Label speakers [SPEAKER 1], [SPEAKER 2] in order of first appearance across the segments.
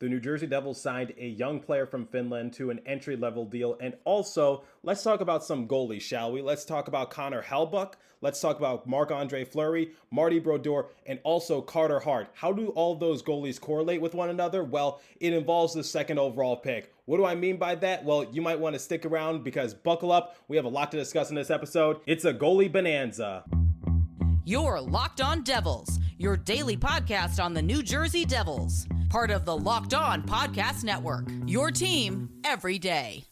[SPEAKER 1] the New Jersey Devils signed a young player from Finland to an entry-level deal. And also, let's talk about some goalies, shall we? Let's talk about Connor Hellebuyck. Let's talk about Marc-Andre Fleury, Marty Brodeur, and also Carter Hart. How do all of those goalies correlate with one another? Well, it involves the second overall pick. What do I mean by that? Well, you might want to stick around because buckle up. We have a lot to discuss in this episode. It's a goalie bonanza.
[SPEAKER 2] You're Locked On Devils, your daily podcast on the New Jersey Devils. Part of the Locked On Podcast Network, your team every day.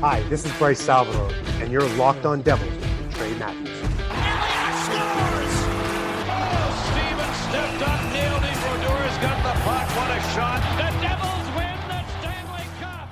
[SPEAKER 3] Hi, this is Bryce Salvador, and you're Locked On Devils with Trey Matthews.
[SPEAKER 4] Elliott scores! Oh, Stevens stepped up, nailed it. Brodeur has got the puck. What a shot. The Devils win the Stanley Cup.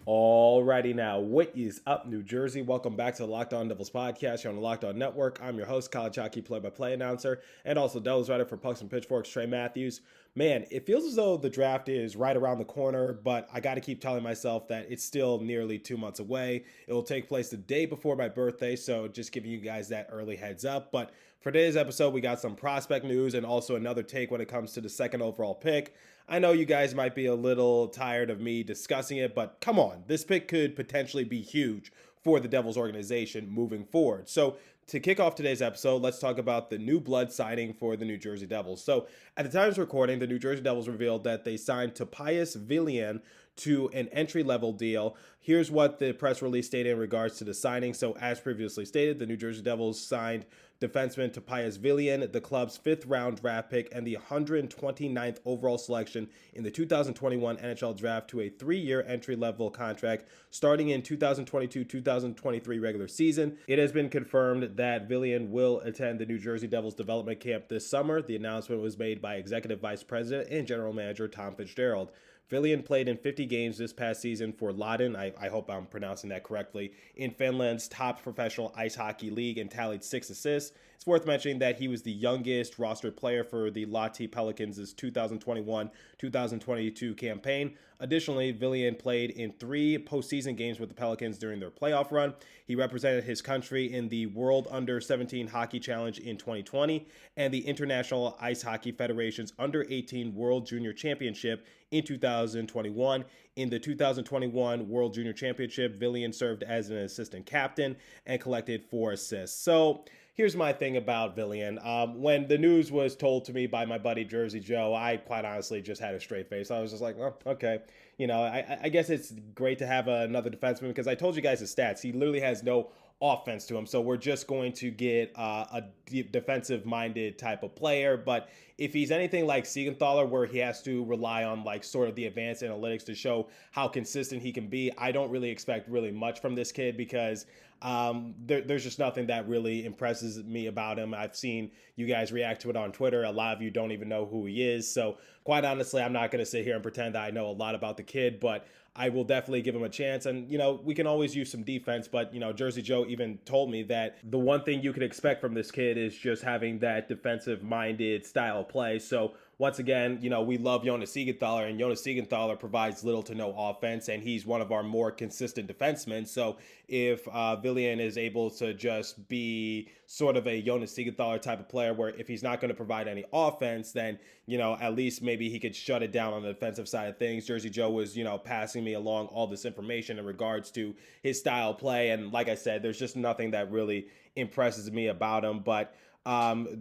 [SPEAKER 1] Alrighty now, what is up, New Jersey? Welcome back to the Locked On Devils podcast here on the Locked On Network. I'm your host, college hockey play-by-play announcer, and also Devils writer for Pucks and Pitchforks, Trey Matthews. Man, it feels as though the draft is right around the corner, but I got to keep telling myself that it's still nearly 2 months away. It will take place the day before my birthday, so just giving you guys that early heads up. But for today's episode, we got some prospect news and also another take when it comes to the second overall pick. I know you guys might be a little tired of me discussing it, but come on, this pick could potentially be huge for the Devils organization moving forward. So to kick off today's episode, let's talk about the new blood signing for the New Jersey Devils. So at the time of recording, the New Jersey Devils revealed that they signed Topias Vilen to an entry-level deal. Here's what the press release stated in regards to the signing. So as previously stated, the New Jersey Devils signed defenseman Topias Vilen, the club's 5th-round draft pick and the 129th overall selection in the 2021 NHL Draft, to a 3-year entry-level contract starting in 2022-2023 regular season. It has been confirmed that Vilen will attend the New Jersey Devils development camp this summer. The announcement was made by Executive Vice President and General Manager Tom Fitzgerald. Vilen played in 50 games this past season for Lahden, I hope I'm pronouncing that correctly, in Finland's top professional ice hockey league, and tallied 6 assists. It's worth mentioning that he was the youngest rostered player for the Lahti Pelicans' 2021-2022 campaign. Additionally, Vilen played in 3 postseason games with the Pelicans during their playoff run. He represented his country in the World Under-17 Hockey Challenge in 2020 and the International Ice Hockey Federation's Under-18 World Junior Championship in 2021. In the 2021 World Junior Championship, Vilen served as an assistant captain and collected 4 assists. So here's my thing about Vilen. When the news was told to me by my buddy Jersey Joe, I quite honestly just had a straight face. I was just like, oh, okay. You know, I guess it's great to have another defenseman, because I told you guys his stats. He literally has no offense to him. So we're just going to get a defensive-minded type of player. But if he's anything like Siegenthaler, where he has to rely on like sort of the advanced analytics to show how consistent he can be, I don't really expect really much from this kid, because there's just nothing that really impresses me about him. I've seen you guys react to it on Twitter. A lot of you don't even know who he is. So quite honestly, I'm not going to sit here and pretend that I know a lot about the kid, but I will definitely give him a chance. And, you know, we can always use some defense, but, you know, Jersey Joe even told me that the one thing you could expect from this kid is just having that defensive-minded style of play. So once again, you know, we love Jonas Siegenthaler, and Jonas Siegenthaler provides little to no offense, and he's one of our more consistent defensemen. So if Vilen is able to just be sort of a Jonas Siegenthaler type of player, where if he's not going to provide any offense, then, you know, at least maybe he could shut it down on the defensive side of things. Jersey Joe was, you know, passing me along all this information in regards to his style of play. And like I said, there's just nothing that really impresses me about him. But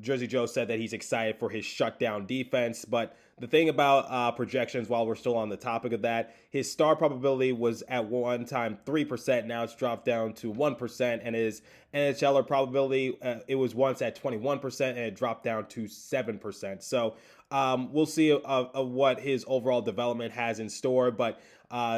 [SPEAKER 1] Jersey Joe said that he's excited for his shutdown defense. But the thing about projections, while we're still on the topic of that, his star probability was at one time 3%. Now it's dropped down to 1%. And his NHLer probability, it was once at 21%, and it dropped down to 7%. So we'll see what his overall development has in store. But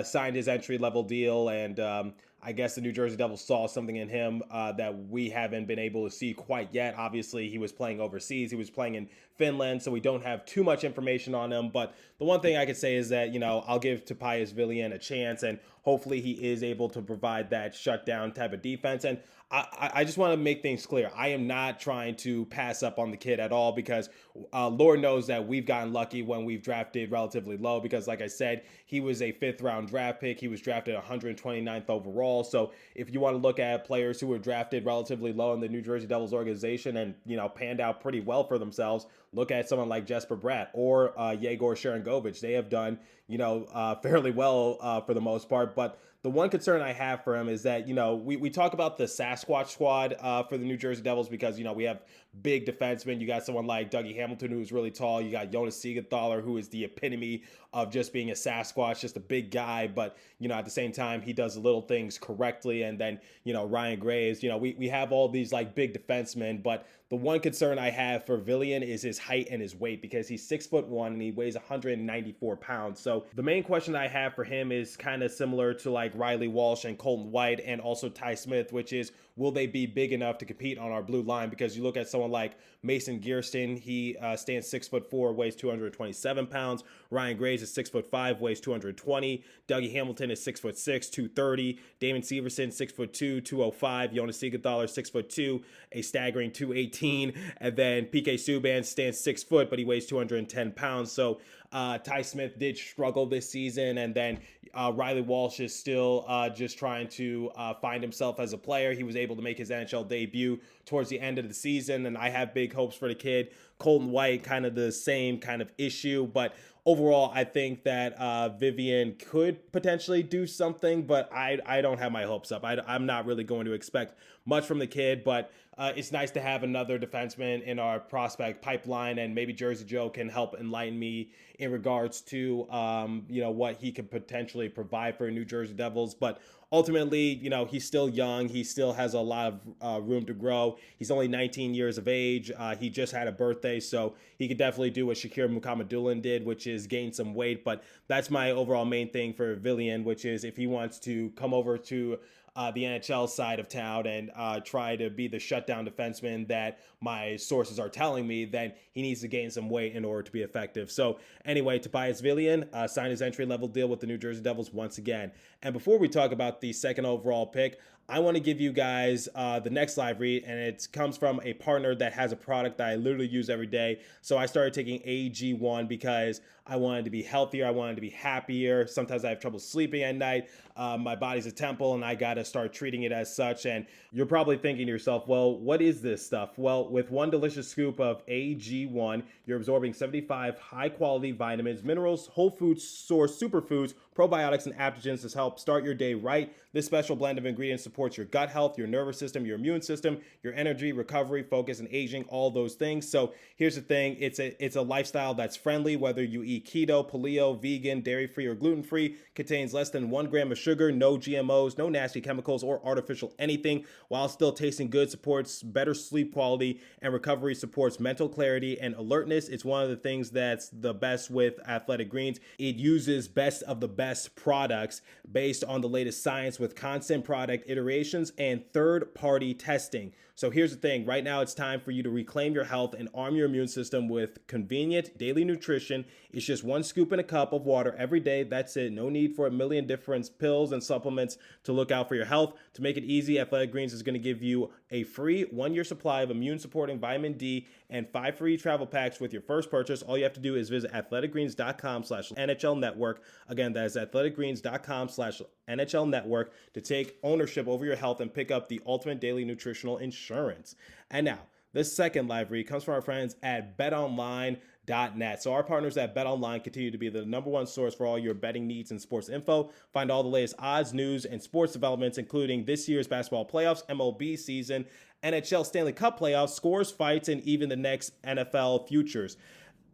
[SPEAKER 1] signed his entry-level deal, and I guess the New Jersey Devils saw something in him that we haven't been able to see quite yet. Obviously, he was playing overseas. He was playing in Finland, so we don't have too much information on him. But the one thing I could say is that, you know, I'll give Topias Vilen a chance, and hopefully he is able to provide that shutdown type of defense. And I just want to make things clear. I am not trying to pass up on the kid at all because Lord knows that we've gotten lucky when we've drafted relatively low because, like I said, he was a 5th round draft pick. He was drafted 129th overall. So if you want to look at players who were drafted relatively low in the New Jersey Devils organization and, panned out pretty well for themselves, look at someone like Jesper Bratt or Yegor Sharangovich. They have done, fairly well for the most part. But the one concern I have for him is that, we talk about the Sasquatch squad for the New Jersey Devils because, we have big defensemen. You got someone like Dougie Hamilton, who's really tall. You got Jonas Siegenthaler, who is the epitome of just being a Sasquatch, just a big guy. But, at the same time, he does the little things correctly. And then, Ryan Graves, we have all these like big defensemen. But the one concern I have for Vilen is his height and his weight because he's 6'1" and he weighs 194 pounds. So the main question I have for him is kind of similar to like Riley Walsh and Colton White and also Ty Smith, which is, will they be big enough to compete on our blue line? Because you look at someone like Mason Gearston, he stands 6'4", weighs 227 pounds. Ryan Graves is 6'5", weighs 220. Dougie Hamilton is 6'6", 230. Damon Severson, 6'2", 205. Jonas Siegenthaler, 6'2", a staggering 218. And then PK Subban stands 6 foot, but he weighs 210 pounds. So Ty Smith did struggle this season, and then Riley Walsh is still just trying to find himself as a player. He was able to make his NHL debut towards the end of the season, and I have big hopes for the kid. Colton White, kind of the same kind of issue, but overall, I think that Vilen could potentially do something, but I don't have my hopes up. I'm not really going to expect much from the kid, but it's nice to have another defenseman in our prospect pipeline, and maybe Jersey Joe can help enlighten me in regards to, what he could potentially provide for New Jersey Devils. But ultimately, he's still young. He still has a lot of room to grow. He's only 19 years of age. He just had a birthday, so he could definitely do what Shakir Mukhamadullin did, which is gain some weight. But that's my overall main thing for Vilen, which is if he wants to come over to the NHL side of town and try to be the shutdown defenseman that my sources are telling me, then he needs to gain some weight in order to be effective. So anyway, Topias Vilen signed his entry-level deal with the New Jersey Devils once again. And before we talk about the second overall pick, I want to give you guys the next live read, and it comes from a partner that has a product that I literally use every day. So I started taking AG1 because I wanted to be healthier. I wanted to be happier. Sometimes I have trouble sleeping at night. My body's a temple, and I got to start treating it as such. And you're probably thinking to yourself, well, what is this stuff? Well, with one delicious scoop of AG1, you're absorbing 75 high-quality vitamins, minerals, whole food source superfoods, probiotics, and adaptogens to help start your day right. This special blend of ingredients supports your gut health, your nervous system, your immune system, your energy, recovery, focus, and aging, all those things. So here's the thing. It's a lifestyle that's friendly, whether you eat keto, paleo, vegan, dairy-free, or gluten-free. Contains less than 1 gram of sugar, no GMOs, no nasty chemicals or artificial anything, while still tasting good, supports better sleep quality, and recovery, supports mental clarity and alertness. It's one of the things that's the best with Athletic Greens. It uses best of the best products based on the latest science with constant product iterations and third-party testing. So here's the thing. Right now, it's time for you to reclaim your health and arm your immune system with convenient daily nutrition. It's just 1 scoop in a cup of water every day. That's it. No need for a million different pills and supplements to look out for your health. To make it easy, Athletic Greens is going to give you a free 1-year supply of immune-supporting vitamin D and 5 free travel packs with your first purchase. All you have to do is visit athleticgreens.com/NHL Network. Again, that is athleticgreens.com/NHL Network to take ownership over your health and pick up the ultimate daily nutritional insurance. And now, this second live read comes from our friends at BetOnline.net. So our partners at BetOnline continue to be the #1 source for all your betting needs and sports info. Find all the latest odds, news, and sports developments, including this year's basketball playoffs, MLB season, NHL Stanley Cup playoffs, scores, fights, and even the next NFL futures.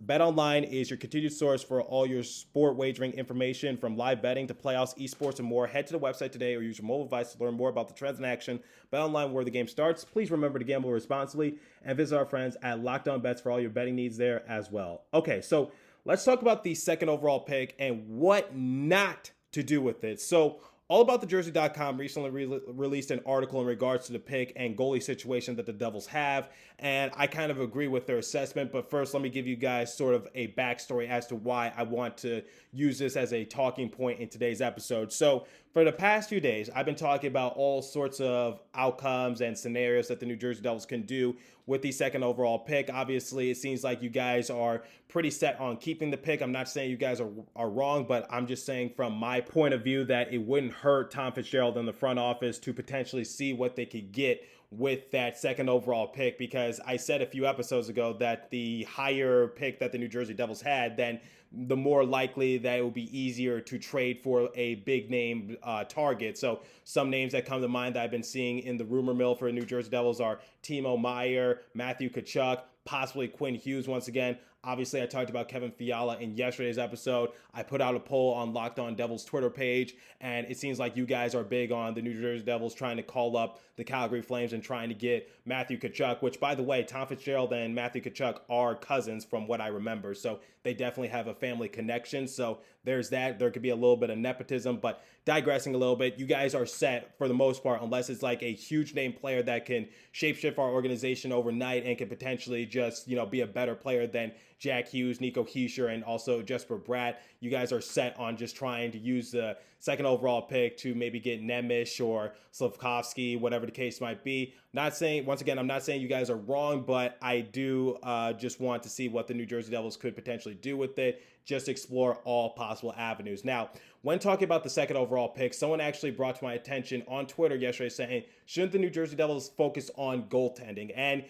[SPEAKER 1] BetOnline is your continued source for all your sport wagering information, from live betting to playoffs, esports, and more. Head to the website today or use your mobile device to learn more about the trends in action. BetOnline, where the game starts. Please remember to gamble responsibly and visit our friends at Locked On Bets for all your betting needs there as well. Okay, so let's talk about the second overall pick and what not to do with it. So AllAboutTheJersey.com recently released an article in regards to the pick and goalie situation that the Devils have, and I kind of agree with their assessment. But first, let me give you guys sort of a backstory as to why I want to use this as a talking point in today's episode. So for the past few days, I've been talking about all sorts of outcomes and scenarios that the New Jersey Devils can do with the second overall pick. Obviously, it seems like you guys are pretty set on keeping the pick. I'm not saying you guys are wrong, but I'm just saying from my point of view that it wouldn't hurt Tom Fitzgerald in the front office to potentially see what they could get with that second overall pick, because I said a few episodes ago that the higher pick that the New Jersey Devils had, then the more likely that it will be easier to trade for a big name target. So some names that come to mind that I've been seeing in the rumor mill for the New Jersey Devils are Timo Meier, Matthew Tkachuk, possibly Quinn Hughes once again. Obviously, I talked about Kevin Fiala in yesterday's episode. I put out a poll on Locked On Devils Twitter page, and it seems like you guys are big on the New Jersey Devils trying to call up the Calgary Flames and trying to get Matthew Tkachuk, which, by the way, Tom Fitzgerald and Matthew Tkachuk are cousins from what I remember. So they definitely have a family connection. So there's that. There could be a little bit of nepotism, but digressing a little bit, you guys are set for the most part, unless it's like a huge name player that can shapeshift our organization overnight and can potentially just, be a better player than Jack Hughes, Nico Hischier, and also Jesper Bratt. You guys are set on just trying to use the second overall pick to maybe get Nemish or Slavkovsky, whatever the case might be. Not saying, once again, I'm not saying you guys are wrong, but I do just want to see what the New Jersey Devils could potentially do with it. Just explore all possible avenues. Now, when talking about the second overall pick, someone actually brought to my attention on Twitter yesterday saying, shouldn't the New Jersey Devils focus on goaltending? And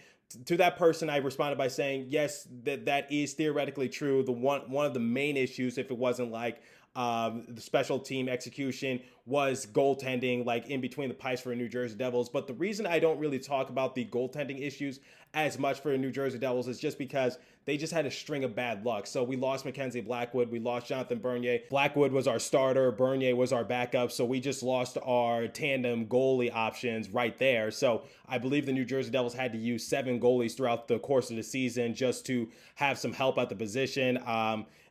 [SPEAKER 1] to that person, I responded by saying, yes, that is theoretically true. The one of the main issues, if it wasn't like the special team execution, was goaltending, like in between the pipes for the New Jersey Devils. But the reason I don't really talk about the goaltending issues as much for the New Jersey Devils is just because they just had a string of bad luck. So we lost Mackenzie Blackwood. We lost Jonathan Bernier. Blackwood was our starter. Bernier was our backup. So we just lost our tandem goalie options right there. So I believe the New Jersey Devils had to use 7 goalies throughout the course of the season just to have some help at the position.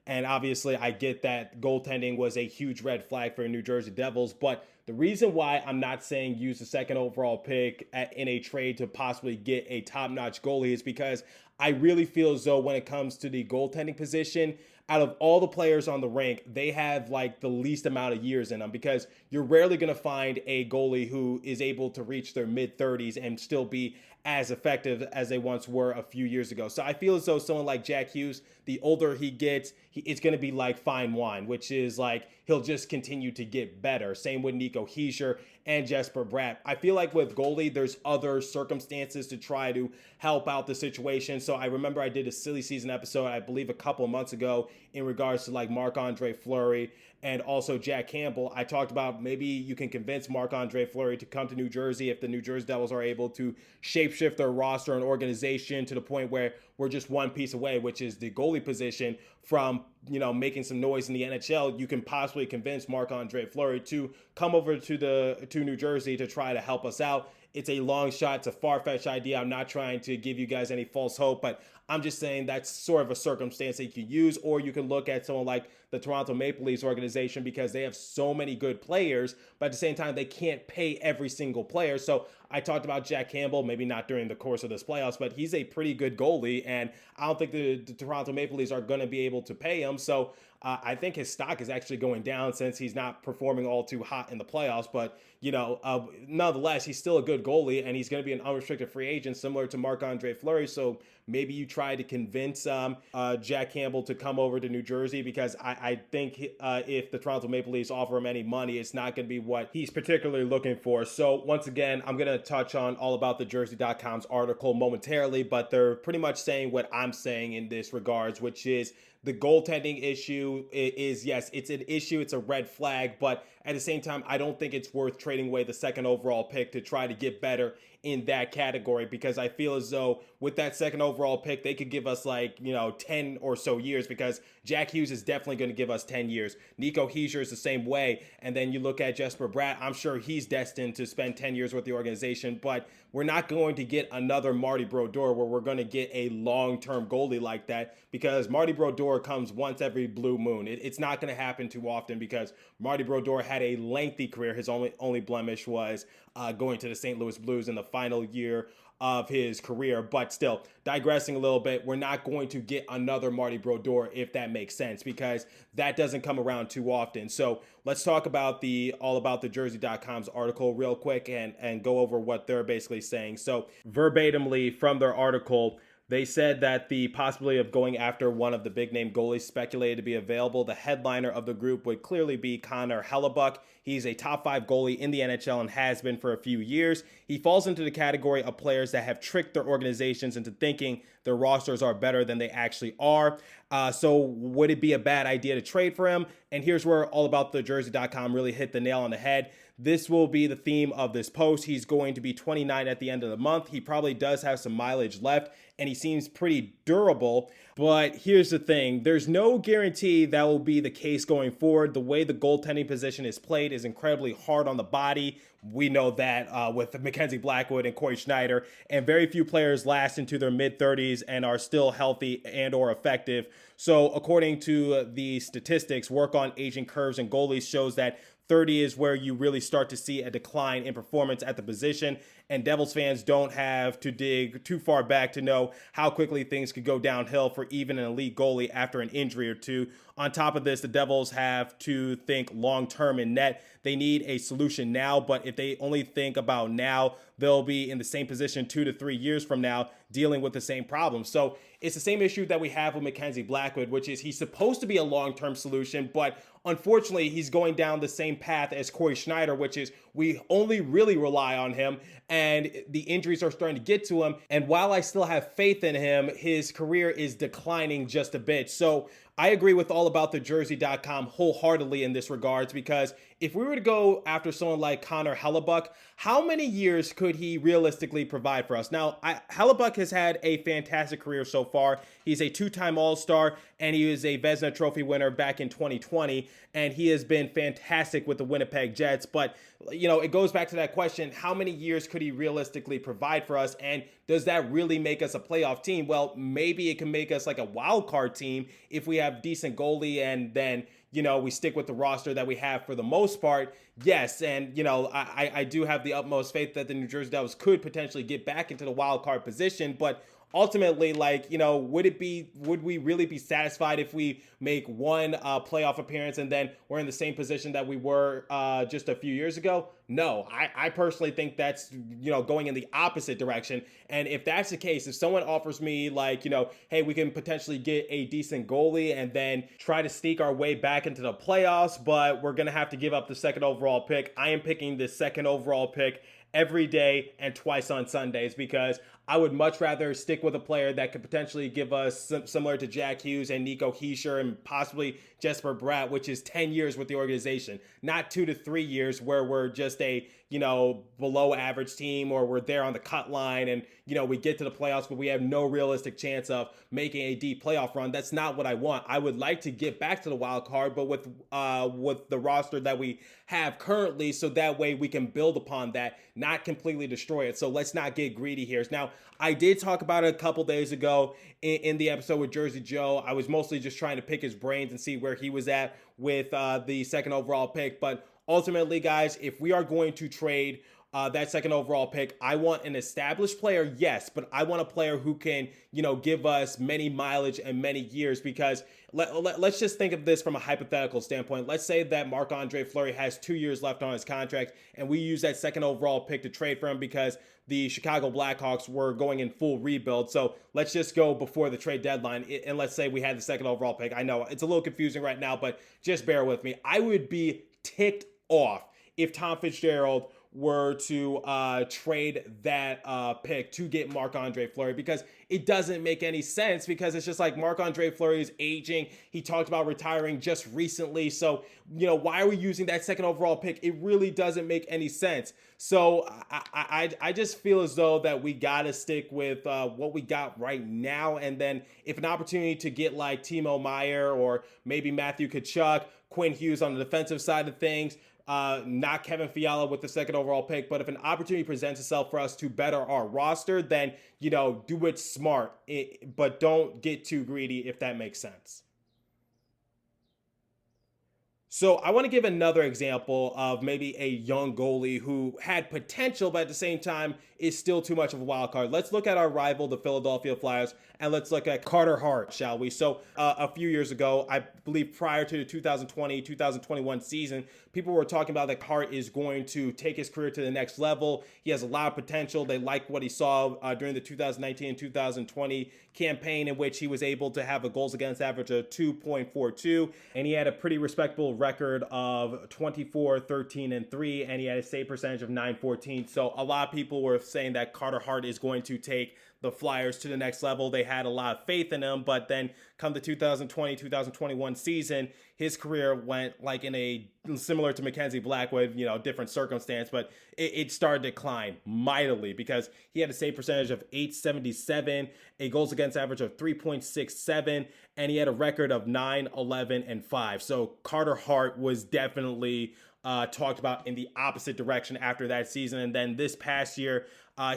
[SPEAKER 1] And obviously, I get that goaltending was a huge red flag for the New Jersey Devils. But the reason why I'm not saying use the second overall pick in a trade to possibly get a top-notch goalie is because I really feel as though when it comes to the goaltending position, out of all the players on the rink, they have like the least amount of years in them, because you're rarely going to find a goalie who is able to reach their mid-30s and still be as effective as they once were a few years ago. So I feel as though someone like Jack Hughes, the older he gets, it's going to be like fine wine, which is like he'll just continue to get better. Same with Nico Hischier and Jesper Bratt. I feel like with goalie, there's other circumstances to try to help out the situation. So I remember I did a silly season episode, I believe a couple of months ago, in regards to like Marc-Andre Fleury and also Jack Campbell. I talked about maybe you can convince Marc-Andre Fleury to come to New Jersey if the New Jersey Devils are able to shapeshift their roster and organization to the point where we're just one piece away, which is the goalie position, from making some noise in the NHL. You can possibly convince Marc-Andre Fleury to come over to New Jersey to try to help us out. It's a long shot. It's a far-fetched idea. I'm not trying to give you guys any false hope, but I'm just saying that's sort of a circumstance that you can use. Or you can look at someone like the Toronto Maple Leafs organization, because they have so many good players, but at the same time, they can't pay every single player. So I talked about Jack Campbell, maybe not during the course of this playoffs, but he's a pretty good goalie, and I don't think the Toronto Maple Leafs are going to be able to pay him. So I think his stock is actually going down since he's not performing all too hot in the playoffs. But, nonetheless, he's still a good goalie, and he's going to be an unrestricted free agent similar to Marc-Andre Fleury. So maybe you try to convince Jack Campbell to come over to New Jersey, because I think if the Toronto Maple Leafs offer him any money, it's not going to be what he's particularly looking for. So once again, I'm going to touch on all about the Jersey.com's article momentarily, but they're pretty much saying what I'm saying in this regards, which is the goaltending issue is, yes, it's an issue. It's a red flag. But at the same time, I don't think it's worth trading away the second overall pick to try to get better in that category, because I feel as though with that second overall pick, they could give us 10 or so years, because Jack Hughes is definitely going to give us 10 years. Nico Hischier is the same way. And then you look at Jesper Bratt, I'm sure he's destined to spend 10 years with the organization, but we're not going to get another Marty Brodeur where we're going to get a long-term goalie like that, because Marty Brodeur comes once every blue moon. It's not going to happen too often, because Marty Brodeur had a lengthy career. His only blemish was going to the St. Louis Blues in the final year of his career. But still, digressing a little bit, we're not going to get another Marty Brodeur, if that makes sense, because that doesn't come around too often. So let's talk about the Jersey.com's article real quick and go over what they're basically saying. So verbatimly from their article, they said that the possibility of going after one of the big name goalies speculated to be available. The headliner of the group would clearly be Connor Hellebuyck. He's a top 5 goalie in the NHL and has been for a few years. He falls into the category of players that have tricked their organizations into thinking their rosters are better than they actually are. So would it be a bad idea to trade for him? And here's where allaboutthejersey.com really hit the nail on the head. This will be the theme of this post. He's going to be 29 at the end of the month. He probably does have some mileage left, and he seems pretty durable. But here's the thing. There's no guarantee that will be the case going forward. The way the goaltending position is played is incredibly hard on the body. We know that with Mackenzie Blackwood and Corey Schneider, and very few players last into their mid-30s and are still healthy and or effective. So according to the statistics, work on aging curves and goalies shows that 30 is where you really start to see a decline in performance at the position, and Devils fans don't have to dig too far back to know how quickly things could go downhill for even an elite goalie after an injury or two. On top of this, the Devils have to think long-term in net. They need a solution now, but if they only think about now, they'll be in the same position 2 to 3 years from now dealing with the same problem. So it's the same issue that we have with Mackenzie Blackwood, which is he's supposed to be a long-term solution, but unfortunately, he's going down the same path as Corey Schneider, which is we only really rely on him, and the injuries are starting to get to him. And while I still have faith in him, his career is declining just a bit. So I agree with allaboutthejersey.com wholeheartedly in this regards, because if we were to go after someone like Connor Hellebuyck, how many years could he realistically provide for us? Now, Hellebuyck has had a fantastic career so far. He's a 2-time All-Star, and he was a Vezina Trophy winner back in 2020, and he has been fantastic with the Winnipeg Jets. But, you know, it goes back to that question, how many years could he realistically provide for us, and does that really make us a playoff team? Well, maybe it can make us like a wild card team if we have decent goalie and then, you know, we stick with the roster that we have for the most part. Yes, and, you know, I do have the utmost faith that the New Jersey Devils could potentially get back into the wild card position, but ultimately, like, you know, would we really be satisfied if we make one playoff appearance and then we're in the same position that we were just a few years ago? No, I personally think that's, you know, going in the opposite direction. And if that's the case, if someone offers me like, you know, hey, we can potentially get a decent goalie and then try to sneak our way back into the playoffs, but we're going to have to give up the second overall pick, I am picking the second overall pick every day and twice on Sundays, because I would much rather stick with a player that could potentially give us similar to Jack Hughes and Nico Hischier and possibly Jesper Bratt, which is 10 years with the organization, not 2 to 3 years where we're just a, you know, below average team, or we're there on the cut line and, you know, we get to the playoffs, but we have no realistic chance of making a deep playoff run. That's not what I want. I would like to get back to the wild card, but with the roster that we have currently, so that way we can build upon that, not completely destroy it. So let's not get greedy here. Now, I did talk about it a couple days ago in the episode with Jersey Joe. I was mostly just trying to pick his brains and see where he was at with the second overall pick. But ultimately, guys, if we are going to trade that second overall pick, I want an established player, yes, but I want a player who can, you know, give us many mileage and many years, because let's just think of this from a hypothetical standpoint. Let's say that Marc-Andre Fleury has 2 years left on his contract, and we use that second overall pick to trade for him because the Chicago Blackhawks were going in full rebuild. So let's just go before the trade deadline, and let's say we had the second overall pick. I know it's a little confusing right now, but just bear with me. I would be ticked off if Tom Fitzgerald were to trade that pick to get Marc-Andre Fleury, because it doesn't make any sense, because it's just like Marc-Andre Fleury is aging. He talked about retiring just recently. So, you know, why are we using that second overall pick? It really doesn't make any sense. So I just feel as though that we got to stick with what we got right now. And then if an opportunity to get like Timo Meier or maybe Matthew Tkachuk, Quinn Hughes on the defensive side of things, not Kevin Fiala with the second overall pick, but if an opportunity presents itself for us to better our roster, then, you know, do it smart, but don't get too greedy, if that makes sense. So I want to give another example of maybe a young goalie who had potential, but at the same time is still too much of a wild card. Let's look at our rival, the Philadelphia Flyers, and let's look at Carter Hart, shall we? So a few years ago, I believe prior to the 2020-2021 season, people were talking about that Hart is going to take his career to the next level. He has a lot of potential. They liked what he saw during the 2019 and 2020 campaign, in which he was able to have a goals against average of 2.42, and he had a pretty respectable record of 24-13-3, and he had a save percentage of 914. So a lot of people were saying that Carter Hart is going to take the Flyers to the next level. They had a lot of faith in him, but then come the 2020-2021 season, his career went like in a similar to Mackenzie Blackwood, different circumstance, but it started to decline mightily because he had a save percentage of 877, a goals against average of 3.67, and he had a record of 9-11-5. So Carter Hart was definitely talked about in the opposite direction after that season. And then this past year,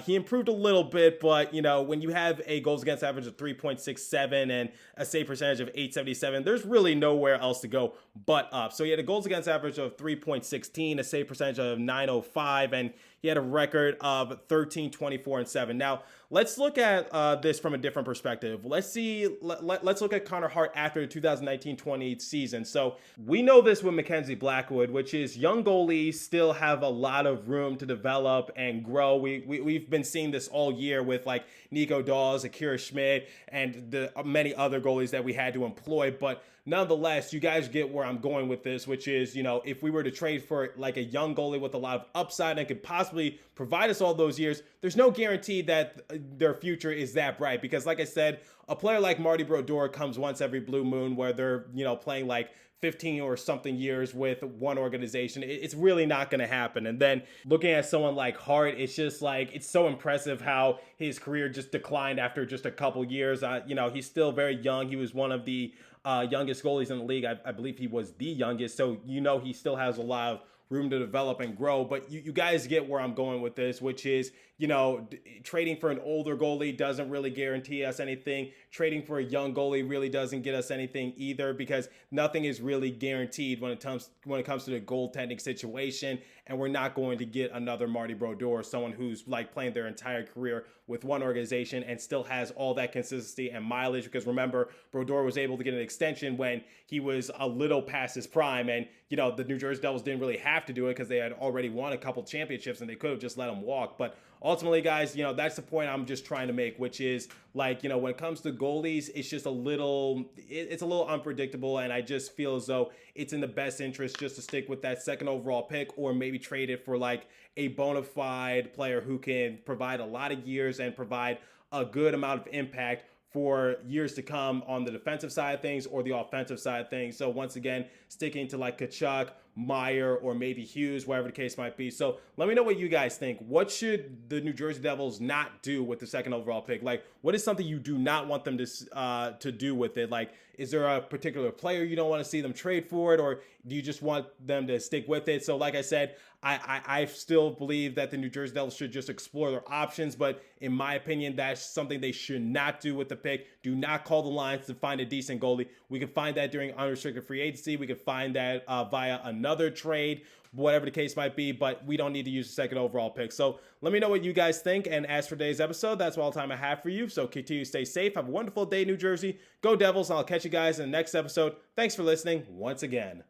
[SPEAKER 1] he improved a little bit, but when you have a goals against average of 3.67 and a save percentage of 877, there's really nowhere else to go but up. So he had a goals against average of 3.16, a save percentage of 905, and he had a record of 13, 24, and 7. Now, let's look at this from a different perspective. Let's look at Carter Hart after the 2019-20 season. So we know this with Mackenzie Blackwood, which is young goalies still have a lot of room to develop and grow. We've been seeing this all year with like Nico Dawes, Akira Schmidt, and the many other goalies that we had to employ. But nonetheless, you guys get where I'm going with this, which is, if we were to trade for like a young goalie with a lot of upside and could possibly provide us all those years, there's no guarantee that their future is that bright. Because like I said, a player like Marty Brodeur comes once every blue moon where they're, playing like 15 or something years with one organization. It's really not going to happen. And then looking at someone like Hart, it's just like, it's so impressive how his career just declined after just a couple years. He's still very young. He was one of the youngest goalies in the league. I believe he was the youngest. So, he still has a lot of room to develop and grow. But you guys get where I'm going with this, which is, trading for an older goalie doesn't really guarantee us anything. Trading for a young goalie really doesn't get us anything either, because nothing is really guaranteed when it comes to the goaltending situation. And we're not going to get another Marty Brodeur, someone who's like playing their entire career with one organization and still has all that consistency and mileage. Because remember, Brodeur was able to get an extension when he was a little past his prime, and the New Jersey Devils didn't really have to do it because they had already won a couple championships and they could have just let him walk. But ultimately, guys, that's the point I'm just trying to make, which is like, when it comes to goalies, it's just it's a little unpredictable. And I just feel as though it's in the best interest just to stick with that second overall pick, or maybe trade it for like a bona fide player who can provide a lot of years and provide a good amount of impact for years to come on the defensive side of things or the offensive side of things. So once again, sticking to like Tkachuk, Meyer, or maybe Hughes, whatever the case might be. So let me know what you guys think. What should the New Jersey Devils not do with the second overall pick? Like, what is something you do not want them to do with it? Like, is there a particular player you don't want to see them trade for it, or do you just want them to stick with it? So like I said, I still believe that the New Jersey Devils should just explore their options, but in my opinion, that's something they should not do with the pick. Do not call the lines to find a decent goalie. We can find that during unrestricted free agency. We can find that via another trade, whatever the case might be, but we don't need to use the second overall pick. So let me know what you guys think. And as for today's episode, that's all the time I have for you. So continue to stay safe. Have a wonderful day, New Jersey. Go Devils. And I'll catch you guys in the next episode. Thanks for listening once again.